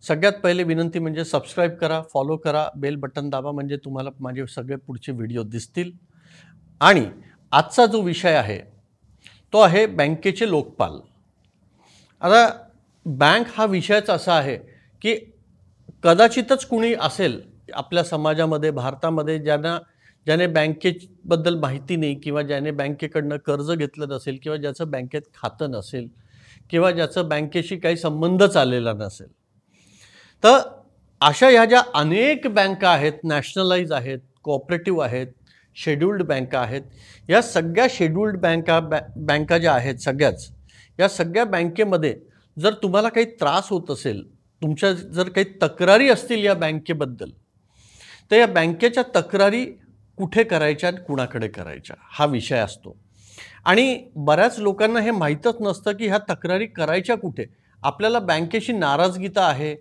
सगळ्यात पहिले विनंती म्हणजे सबस्क्राईब करा, फॉलो करा, बेल बटन दाबा म्हणजे तुम्हाला माझे सगळे पुढचे व्हिडिओ दिसतील. आणि आजचा जो विषय आहे तो आहे बँकेचे लोकपाल. आता बँक हा विषयच असा आहे की कदाचितच कुणी असेल आपल्या समाजामध्ये, भारतामध्ये ज्याने बँकेबद्दल माहिती नाही किंवा ज्याने बँकेकडनं कर्ज घेतलं नसेल किंवा ज्याचं बँकेत खातं नसेल किंवा ज्याचं बँकेशी काही संबंधच आलेला नसेल. तर अशा ह्या ज्या अनेक बँका आहेत, नॅशनलाइज आहेत, कोऑपरेटिव्ह आहेत, शेड्यूल्ड बँका आहेत, या सगळ्या शेड्यूल्ड बँका ज्या आहेत सगळ्याच, या सगळ्या बँकेमध्ये जर तुम्हाला काही त्रास होत असेल, तुमच्या जर काही तक्रारी असतील या बँकेबद्दल, तर या बँकेच्या तक्रारी कुठे करायच्या आणि कुणाकडे करायच्या हा विषय असतो. आणि बऱ्याच लोकांना हे माहीतच नसतं की ह्या तक्रारी करायच्या कुठे. आपल्याला बँकेशी नाराजगी तर आहे,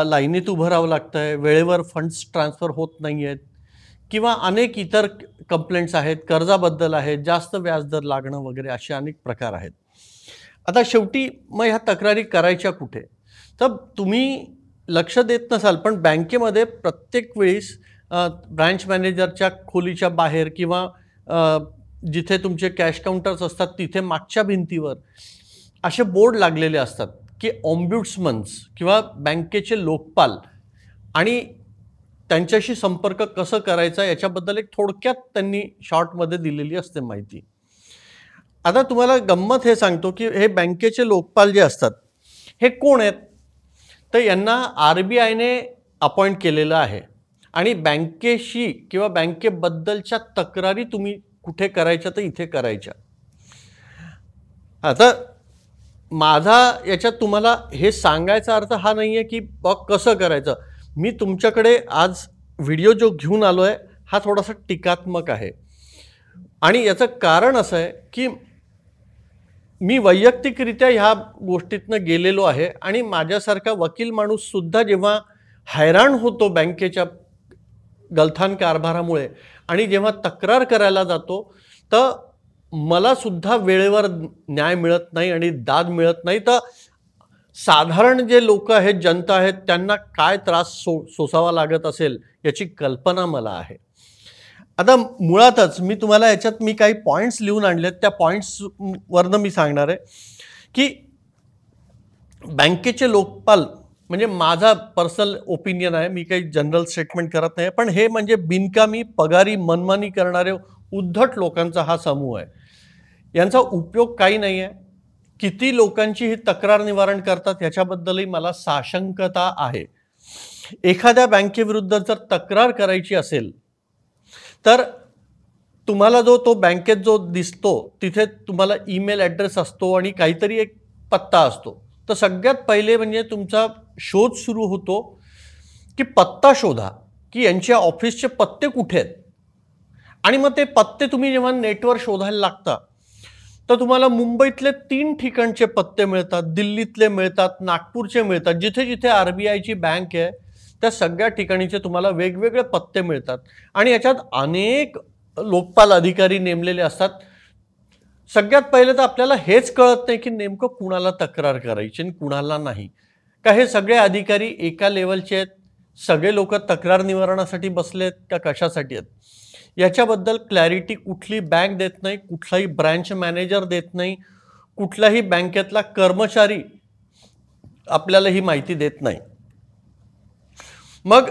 लाईनीत उभं राहावं लागतं आहे, वेळेवर फंड्स ट्रान्सफर होत नाही आहेत किंवा अनेक इतर कंप्लेंट्स आहेत, कर्जाबद्दल आहेत, जास्त व्याजदर लागणं वगैरे असे अनेक प्रकार आहेत. आता शेवटी मग ह्या तक्रारी करायच्या कुठे. तर तुम्ही लक्ष देत नसाल पण बँकेमध्ये प्रत्येक वेळेस ब्रांच मॅनेजरच्या खोलीच्या बाहेर किंवा जिथे तुमचे कॅश काउंटर्स असतात तिथे मागच्या भिंतीवर असे बोर्ड लागलेले असतात की ऑम्ब्युड्समन्स किंवा बँकेचे लोकपाल आणि त्यांच्याशी संपर्क कसं करायचा याच्याबद्दल एक थोडक्यात त्यांनी शॉर्टमध्ये दिलेली असते माहिती. आता तुम्हाला गंमत हे सांगतो की हे बँकेचे लोकपाल जे असतात हे कोण आहेत. तर यांना RBIने अपॉइंट केलेलं आहे आणि बँकेशी किंवा बँकेबद्दलच्या तक्रारी तुम्ही कुठे करायच्या तर इथे करायच्या. आता माझा याच्यात तुम्हाला हे सांगायचा अर्थ हा नाही आहे की कसं करायचं. मी तुमच्याकडे आज व्हिडिओ जो घेऊन आलो आहे हा थोडासा टीकात्मक आहे आणि याचं कारण असं आहे की मी वैयक्तिकरित्या ह्या गोष्टीतनं गेलेलो आहे आणि माझ्यासारखा वकील माणूससुद्धा जेव्हा हैराण होतो बँकेच्या गलथान कारभारामुळे आणि जेव्हा तक्रार करायला जातो तर मला सुद्धा वेळेवर न्याय मिळत नाही आणि दाद मिळत नाही. तर साधारण जे लोक आहेत, जनता आहेत, त्यांना काय त्रास सोसावा लागत असेल याची कल्पना मला आहे. आता मुळातच मी तुम्हाला याच्यात मी काही पॉईंट्स लिहून आणलेत, त्या पॉईंट्सवरनं मी सांगणार आहे की बँकेचे लोकपाल म्हणजे माझा पर्सनल ओपिनियन आहे, मी काही जनरल स्टेटमेंट करत नाही. पण हे म्हणजे बिनकामी पगारी मनमानी करणारे उद्धट लोकांचा हा समूह आहे. यांचा उपयोग काही नाही आहे. किती लोकांची ही तक्रार निवारण करतात याच्याबद्दलही मला साशंकता आहे. एखाद्या बँकेविरुद्ध जर तक्रार करायची असेल तर तुम्हाला तो बँकेत जो दिसतो तिथे तुम्हाला ईमेल ॲड्रेस असतो आणि काहीतरी एक पत्ता असतो. तर सगळ्यात पहिले म्हणजे तुमचा शोध सुरू होतो की पत्ता शोधा की यांच्या ऑफिसचे पत्ते कुठे आहेत. आणि मग ते पत्ते तुम्ही जेव्हा नेटवर शोधायला लागता तर तुम्हाला मुंबईतले 3 ठिकाणचे पत्ते मिळतात, दिल्लीतले मिळतात, नागपूरचे मिळतात. जिथे जिथे RBIची बँक आहे त्या सगळ्या ठिकाणीचे तुम्हाला वेगवेगळे पत्ते मिळतात आणि याच्यात अनेक लोकपाल अधिकारी नेमलेले असतात. सगळ्यात पहिले तर आपल्याला हेच कळत नाही की नेमकं कुणाला तक्रार करायची आणि कुणाला नाही. का हे सगळे अधिकारी एका लेवलचे आहेत, सगळे लोक तक्रार निवारणासाठी बसलेत का कशासाठी आहेत याच्याबद्दल क्लॅरिटी कुठली बँक देत नाही, कुठलाही ब्रँच मॅनेजर देत नाही, कुठलाही बँकेतला कर्मचारी आपल्याला ही माहिती देत नाही. मग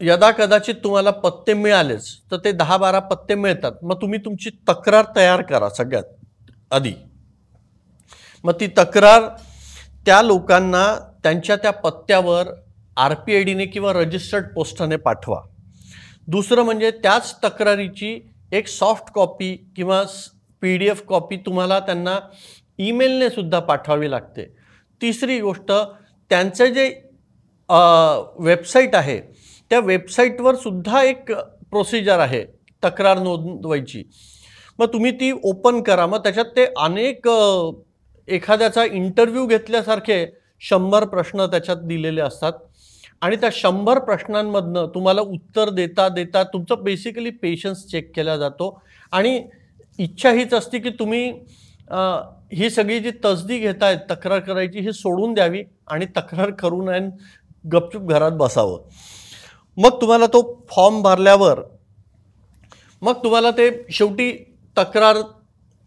यदा कदाचित तुम्हाला पत्ते मिळालेच तर ते 10-12 पत्ते मिळतात. मग तुम्ही तुमची तक्रार तयार करा सगळ्यात आधी. मग ती तक्रार त्या लोकांना त्यांच्या त्या पत्त्यावर RPIDने किंवा रजिस्टर्ड पोस्टाने पाठवा. दुसरं म्हणजे त्याच तक्रारीची एक सॉफ्ट कॉपी किंवा PDF कॉपी तुम्हाला त्यांना ईमेलने सुद्धा पाठवावी लागते. तिसरी गोष्ट त्यांचं जे वेबसाईट आहे त्या वेबसाईटवर सुद्धा एक प्रोसिजर आहे तक्रार नोंदवायची. मग तुम्ही ती ओपन करा. मग त्याच्यात ते अनेक एखाद्याचा इंटरव्ह्यू घेतल्यासारखे 100 प्रश्न त्याच्यात दिलेले असतात आणि त्या 100 प्रश्नांमधनं तुम्हाला उत्तर देता देता तुमचं बेसिकली पेशन्स चेक केला जातो आणि इच्छा हीच असते की तुम्ही ही सगळी जी तसदी घेतायत तक्रार करायची ही सोडून द्यावी आणि तक्रार करू नये, गपचूप घरात बसावं. मग तुम्हाला तो फॉर्म भरल्यावर मग तुम्हाला ते शेवटी तक्रार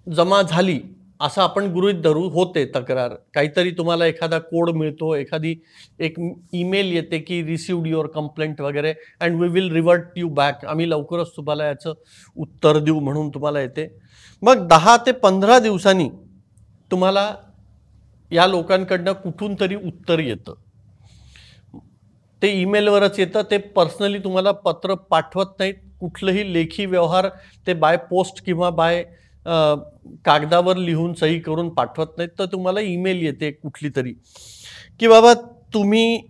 जमा झाली असं आपण गृहीत धरू, होते तक्रार. काहीतरी तुम्हाला एखादा कोड मिळतो, एखादी एक ईमेल येते की रिसिव्ड युअर कंप्लेंट वगैरे, and we will revert you back, आम्ही लवकरच तुम्हाला याचं उत्तर देऊ म्हणून तुम्हाला येते. मग 10 ते 15 दिवसांनी तुम्हाला या लोकांकडनं कुठून तरी उत्तर येतं. ते ईमेलवरच येतं, ते पर्सनली तुम्हाला पत्र पाठवत नाहीत. कुठलंही लेखी व्यवहार ते बाय पोस्ट किंवा बाय कागदावर लिहून सही करून पाठवत नाहीत. तर तुम्हाला ईमेल येते कुठली तरी की बाबा तुम्ही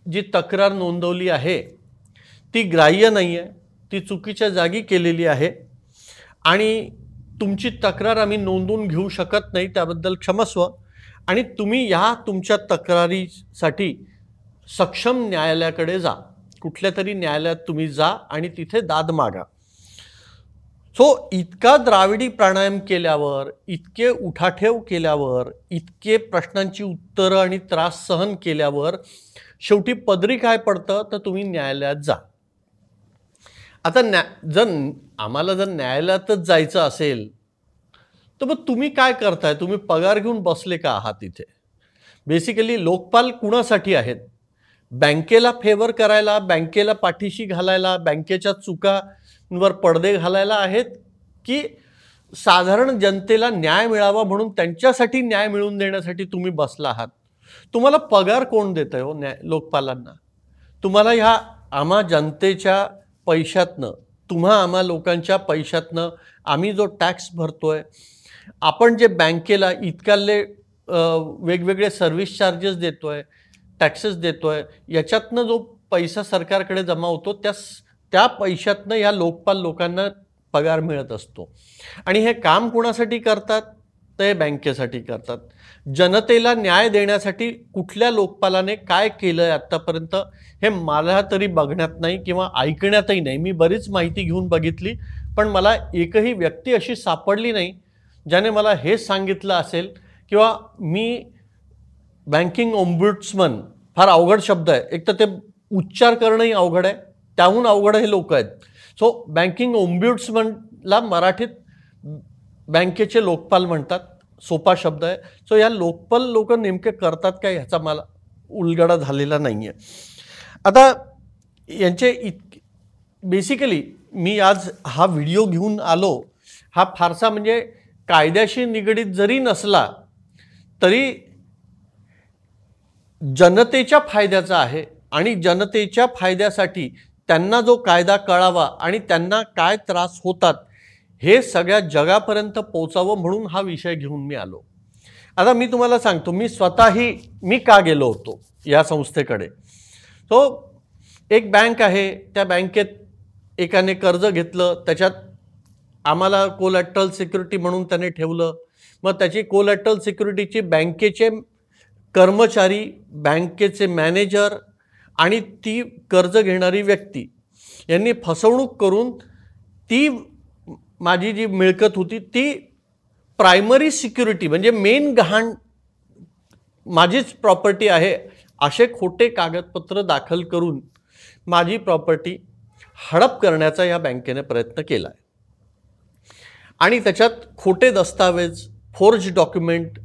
जी तक्रार नोंदवली आहे ती ग्राह्य नाही आहे, ती चुकीच्या जागी केलेली आहे आणि तुमची तक्रार आम्ही नोंदवून घेऊ शकत नाही, त्याबद्दल क्षमस्व, आणि तुम्ही या तुमच्या तक्रारीसाठी सक्षम न्यायालयाकडे जा, कुठल्या तरी न्यायालयात तुम्ही जा आणि तिथे दाद मागा. सो इतका द्राविडी प्राणायाम केल्यावर, इतके उठाठेव केल्यावर, इतके प्रश्नांची उत्तरं आणि त्रास सहन केल्यावर शेवटी पदरी काय पडतं तर तुम्ही न्यायालयात जा. आता आम्हाला जर न्यायालयातच जायचं असेल तर मग तुम्ही काय करताय? तुम्ही पगार घेऊन बसले का आहात इथे? बेसिकली लोकपाल कुणासाठी आहेत? बँकेला फेवर करायला, बँकेला पाठीशी घालायला, बँकेच्या चुकांवर पडदे घालायला आहेत की साधारण जनतेला न्याय मिळावा म्हणून त्यांच्यासाठी न्याय मिळवून देण्यासाठी तुम्ही बसला आहात? तुम्हाला पगार कोण देतंय हो लोकपालांना? तुम्हाला ह्या आम्हा जनतेच्या पैशातनं, आम्हा लोकांच्या पैशातनं आम्ही जो टॅक्स भरतोय, आपण जे बँकेला इतकाले वेगवेगळे सर्व्हिस चार्जेस देतोय, टॅक्सेस देतोय, याच्यातनं जो पैसा सरकारकडे जमा होतो त्या पैशातनं या लोकपाल लोकांना पगार मिळत असतो. आणि हे काम कोणासाठी करतात? ते बँकेसाठी करतात. जनतेला न्याय देण्यासाठी कुठल्या लोकपालाने काय केलंय आतापर्यंत हे मला तरी बघण्यात नाही किंवा ऐकण्यातही नाही. मी बरीच माहिती घेऊन बघितली, पण मला एकही व्यक्ती अशी सापडली नाही ज्याने मला हे सांगितलं असेल किंवा मी बँकिंग ओम्बुड्समन, फार अवघड शब्द आहे, एक तर ते उच्चार करणंही अवघड आहे, त्याहून अवघड हे लोक आहेत. सो बँकिंग ओम्बुड्समनला मराठीत बँकेचे लोकपाल म्हणतात, सोपा शब्द आहे. सो या लोकपाल लोक नेमके करतात काय ह्याचा मला उलगडा झालेला नाही आहे. आता यांचे बेसिकली मी आज हा व्हिडिओ घेऊन आलो, हा फारसा म्हणजे कायद्याशी निगडीत जरी नसला तरी जनतेच्या फायद्याचा आहे आणि जनतेच्या फायद्यासाठी त्यांना जो कायदा कळावा आणि त्यांना काय त्रास होतात हे सगळ्या जगापर्यंत पोहोचावं म्हणून हा विषय घेऊन मी आलो. आता मी तुम्हाला सांगतो, मी का गेलो होतो या संस्थेकडे. तो एक बँक आहे, त्या बँकेत एकाने कर्ज घेतलं, त्याच्यात आम्हाला कोलॅटरल सिक्युरिटी म्हणून त्याने ठेवलं. मग त्याची कोलॅटरल सिक्युरिटीची बँकेचे कर्मचारी, बँकेचे मॅनेजर आणि ती कर्ज घेणारी व्यक्ती यांनी फसवणूक करून ती माझी जी मिळकत होती ती प्रायमरी सिक्युरिटी म्हणजे मेन गहाण माझीच प्रॉपर्टी आहे असे खोटे कागदपत्र दाखल करून माझी प्रॉपर्टी हडप करण्याचा या बँकेने प्रयत्न केला आहे. आणि त्याच्यात खोटे दस्तावेज, फोर्ज डॉक्युमेंट,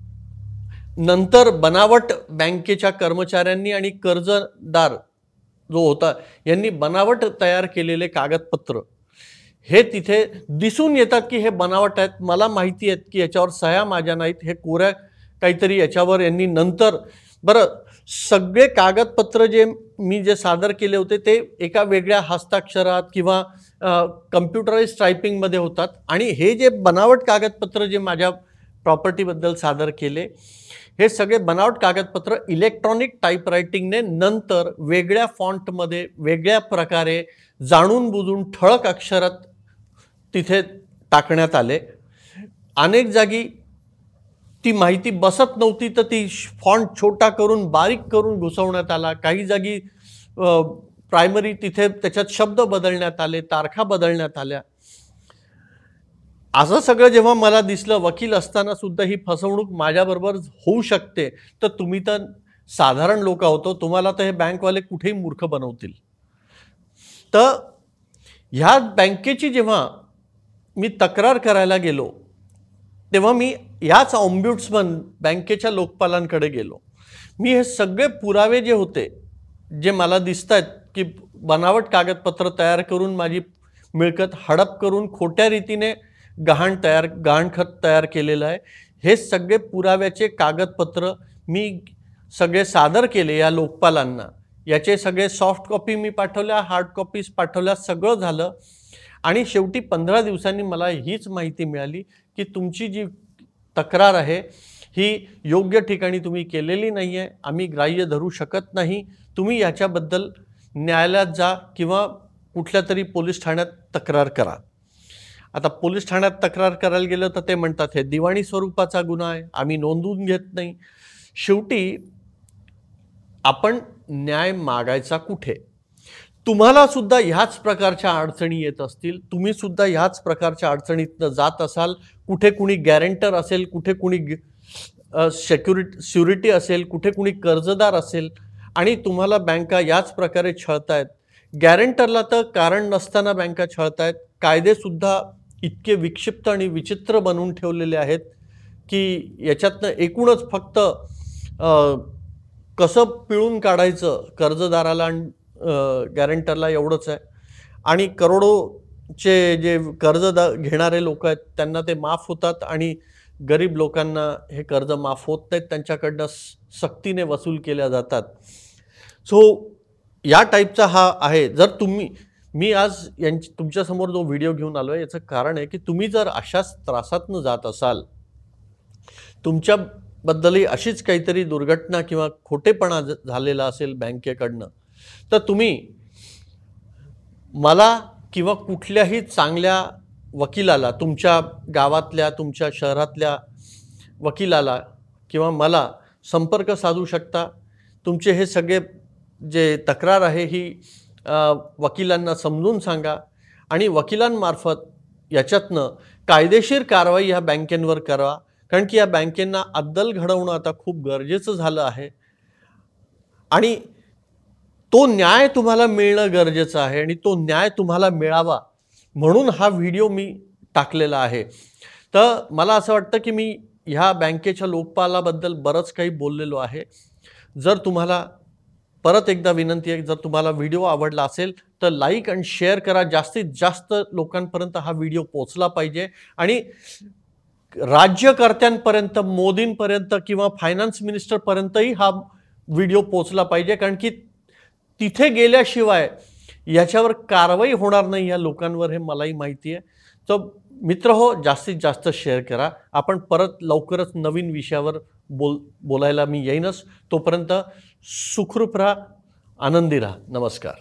नंतर बनावट बँकेच्या कर्मचाऱ्यांनी आणि कर्जदार जो होता यांनी बनावट तयार केलेले कागदपत्र हे तिथे दिसून येतात की हे बनावट आहेत. मला माहिती आहे की याच्यावर सह्या माझ्या नाहीत, हे कोऱ्या काहीतरी याच्यावर यांनी नंतर सगळे कागदपत्र जे सादर केले होते ते एका वेगळ्या हस्ताक्षरात किंवा कम्प्युटराइज टायपिंगमध्ये होतात. आणि हे जे बनावट कागदपत्र जे माझ्या प्रॉपर्टीबद्दल सादर केले हे सगळे बनावट कागदपत्र इलेक्ट्रॉनिक टाईपरायटिंगने नंतर वेगळ्या फॉन्टमध्ये वेगळ्या प्रकारे जाणून बुजून ठळक अक्षरात तिथे टाकण्यात आले. अनेक जागी ती माहिती बसत नव्हती तर ती फॉन्ट छोटा करून बारीक करून घुसवण्यात आला. काही जागी प्रायमरी तिथे त्याच्यात शब्द बदलण्यात आले, तारखा बदलण्यात आल्या. असं सगळं जेव्हा मला दिसलं, वकील असताना सुद्धा ही फसवणूक माझ्याबरोबर होऊ शकते, तर तुम्ही तर साधारण लोक आहोत, तुम्हाला तर हे बँकवाले कुठेही मूर्ख बनवतील. तर ह्या बँकेची जेव्हा मी तक्रार करायला गेलो तेव्हा मी याच ऑम्ब्युड्समन बँकेच्या लोकपालांकडे गेलो. मी हे सगळे पुरावे जे होते, जे मला दिसत आहेत की बनावट कागदपत्र तयार करून माझी मिळकत हडप करून खोट्या रीतीने गहाणखत तयार केलेलं आहे, हे सगळे पुराव्याचे कागदपत्र मी सगळे सादर केले या लोकपालांना. याचे सगळे सॉफ्ट कॉपी मी पाठवल्या, हार्ड कॉपीज पाठवल्या, सगळं झालं. आणि शेवटी 15 दिवसांनी मला हीच माहिती मिळाली की तुमची जी तक्रार आहे ही योग्य ठिकाणी तुम्ही केलेली नाही आहे, आम्ही ग्राह्य धरू शकत नाही, तुम्ही याच्याबद्दल न्यायालयात जा किंवा कुठल्या तरी पोलीस ठाण्यात तक्रार करा. आता पोलीस ठाण्यात तक्रार करायला गेलं तर ते म्हणतात हे दिवाणी स्वरूपाचा गुन्हा आहे, आम्ही नोंदवून घेत नाही. शेवटी आपण न्याय मागायचा कुठे? तुम्हाला सुद्धा ह्याच प्रकारच्या अडचणी येत असतील, तुम्ही सुद्धा ह्याच प्रकारच्या अडचणीतनं जात असाल, कुठे कुणी गॅरेंटर असेल, कुठे कुणी सिक्युरिटी असेल, कुठे कुणी कर्जदार असेल आणि तुम्हाला बँका याच प्रकारे छळतायत. गॅरेंटरला तर कारण नसताना बँका छळतायत. कायदेसुद्धा इतके विक्षिप्त आणि विचित्र बनवून ठेवलेले आहेत की याच्यातनं एकूणच फक्त कसं पिळून काढायचं कर्जदाराला आणि गॅरेंटरला एवढंच आहे. आणि करोडोचे जे कर्ज घेणारे लोक आहेत त्यांना ते माफ होतात आणि गरीब लोकांना हे कर्ज माफ होत नाहीत, त्यांच्याकडनं सक्तीने वसूल केल्या जातात. सो या टाईपचा हा आहे. जर मी आज तुमच्यासमोर जो व्हिडिओ घेऊन आलो आहे याचं कारण आहे की तुम्ही जर अशाच त्रासातनं जात असाल, तुमच्याबद्दलही अशीच काहीतरी दुर्घटना किंवा खोटेपणा झालेला असेल बँकेकडनं, तर तुम्ही मला किंवा कुठल्याही चांगल्या वकिलाला, तुमच्या गावातल्या तुमच्या शहरातल्या वकिलाला किंवा मला संपर्क साधू शकता. तुमचे हे सगळे जे तक्रार आहे ही वकिलांना समजून सांगा आणि वकिलांमार्फत याच्यातनं कायदेशीर कारवाई ह्या बँकेंवर करा. कारण की या बँकेंना अद्दल घडवणं आता खूप गरजेचं झालं आहे आणि तो न्याय तुम्हाला मिळणं गरजेचं आहे आणि तो न्याय तुम्हाला मिळावा म्हणून हा व्हिडिओ मी टाकलेला आहे. तर मला असं वाटतं की मी ह्या बँकेच्या लोकपालाबद्दल बरंच काही बोललेलो आहे. जर तुम्हाला परत एकदा विनंती आहे, जर तुम्हाला व्हिडिओ आवडला असेल तर लाईक आणि शेअर करा. जास्तीत जास्त लोकांपर्यंत हा व्हिडिओ पोहोचला पाहिजे आणि राज्यकर्त्यांपर्यंत, मोदींपर्यंत किंवा फायनान्स मिनिस्टरपर्यंतही हा व्हिडिओ पोहोचला पाहिजे. कारण की तिथे गेल्याशिवाय याच्यावर कारवाई होणार नाही या लोकांवर, हे मलाही माहिती आहे. तर मित्र हो, जास्तीत जास्त शेअर करा. आपण परत लवकरच नवीन विषयावर बोलायला मी येईनच. तोपर्यंत सुखरूप राहा, आनंदी राहा. नमस्कार.